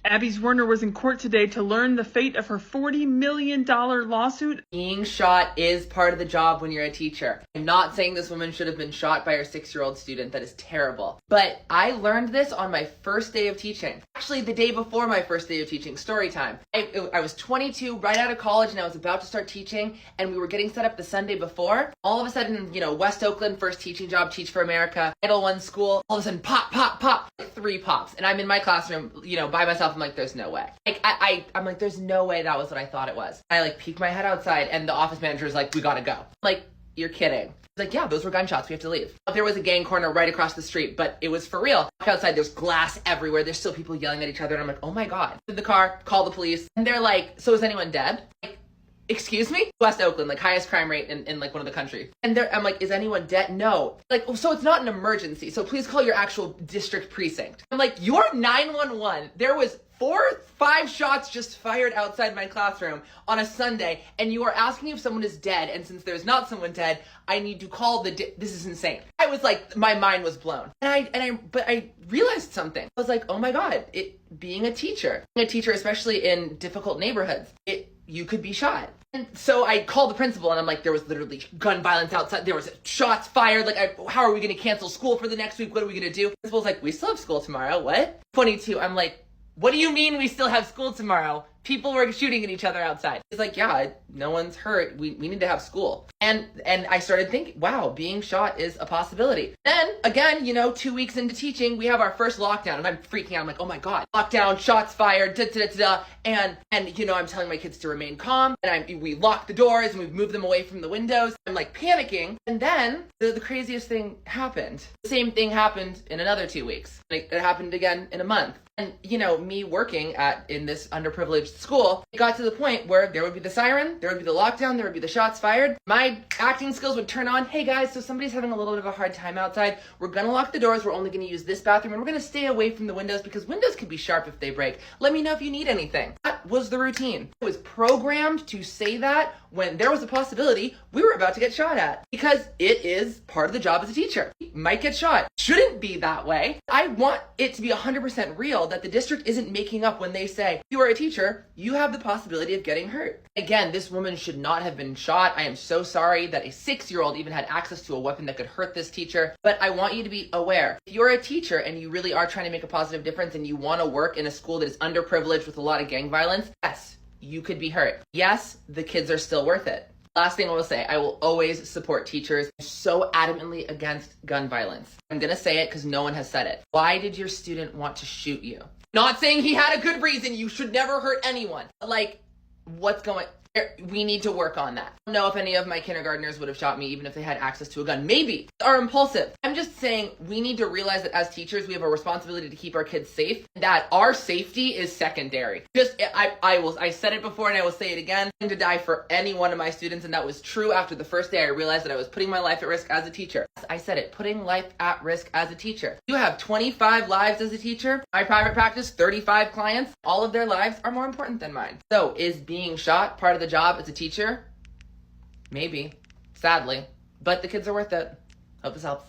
Abby's Werner was in court today to learn the fate of her $40 million lawsuit. Being shot is part of the job when you're a teacher. I'm not saying this woman should have been shot by her 6-year-old student. That is terrible. But I learned this on my first day of teaching. Actually, the day before my first day of teaching, story time. I was 22, right out of college, and I was about to start teaching, and we were getting set up the Sunday before. All of a sudden, West Oakland, first teaching job, Teach for America, Title I school, all of a sudden, pop, pop, pop, 3 pops. And I'm in my classroom, by myself. I'm like, there's no way. I'm like, there's no way that was what I thought it was. I peek my head outside, and the office manager is like, we gotta go. I'm like, you're kidding. He's like, yeah, those were gunshots. We have to leave. There was a gang corner right across the street, but it was for real. Outside, there's glass everywhere. There's still people yelling at each other. And I'm like, oh my God. In the car, call the police. And they're like, so is anyone dead? Excuse me? West Oakland, highest crime rate in one of the country. And I'm like, is anyone dead? No. So it's not an emergency. So please call your actual district precinct. I'm like, you're 911. There was 4-5 shots just fired outside my classroom on a Sunday, and you are asking if someone is dead, and since there's not someone dead, I need to call this is insane. I was like, my mind was blown. But I realized something. I was like, oh my God, being a teacher, especially in difficult neighborhoods, you could be shot. And so I called the principal, and I'm like, there was literally gun violence outside. There was shots fired. How are we going to cancel school for the next week? What are we going to do? The principal's like, we still have school tomorrow. What? 22. I'm like, what do you mean we still have school tomorrow? People were shooting at each other outside. He's like, yeah, no one's hurt. We need to have school. And I started thinking, wow, being shot is a possibility. Then again, 2 weeks into teaching, we have our first lockdown, and I'm freaking out. I'm like, oh my God, lockdown, shots fired, da da da da. And I'm telling my kids to remain calm, and we lock the doors and we move them away from the windows. I'm panicking. And then the craziest thing happened. The same thing happened in another 2 weeks. It happened again in a month. And, me working in this underprivileged school, it got to the point where there would be the siren, there would be the lockdown, there would be the shots fired. My acting skills would turn on. Hey guys, so somebody's having a little bit of a hard time outside. We're gonna lock the doors. We're only gonna use this bathroom, and we're gonna stay away from the windows because windows can be sharp if they break. Let me know if you need anything. That was the routine. I was programmed to say that when there was a possibility we were about to get shot at, because it is part of the job as a teacher. You might get shot. Shouldn't be that way. I want it to be 100% real, that the district isn't making up when they say, you are a teacher, you have the possibility of getting hurt. Again, this woman should not have been shot. I am so sorry that a 6-year-old even had access to a weapon that could hurt this teacher. But I want you to be aware. If you're a teacher and you really are trying to make a positive difference and you want to work in a school that is underprivileged with a lot of gang violence, yes, you could be hurt. Yes, the kids are still worth it. Last thing I will say, I will always support teachers. I'm so adamantly against gun violence. I'm going to say it because no one has said it. Why did your student want to shoot you? Not saying he had a good reason. You should never hurt anyone. What's going... We need to work on that. I don't know if any of my kindergartners would have shot me even if they had access to a gun. Maybe. Are impulsive. I'm just saying we need to realize that as teachers, we have a responsibility to keep our kids safe. That our safety is secondary. I said it before and I will say it again. I'm to die for any one of my students, and that was true after the first day I realized that I was putting my life at risk as a teacher. I said it, putting life at risk as a teacher. You have 25 lives as a teacher. My private practice, 35 clients. All of their lives are more important than mine. So is being shot part of the job as a teacher? Maybe. Sadly. But the kids are worth it. Hope this helps.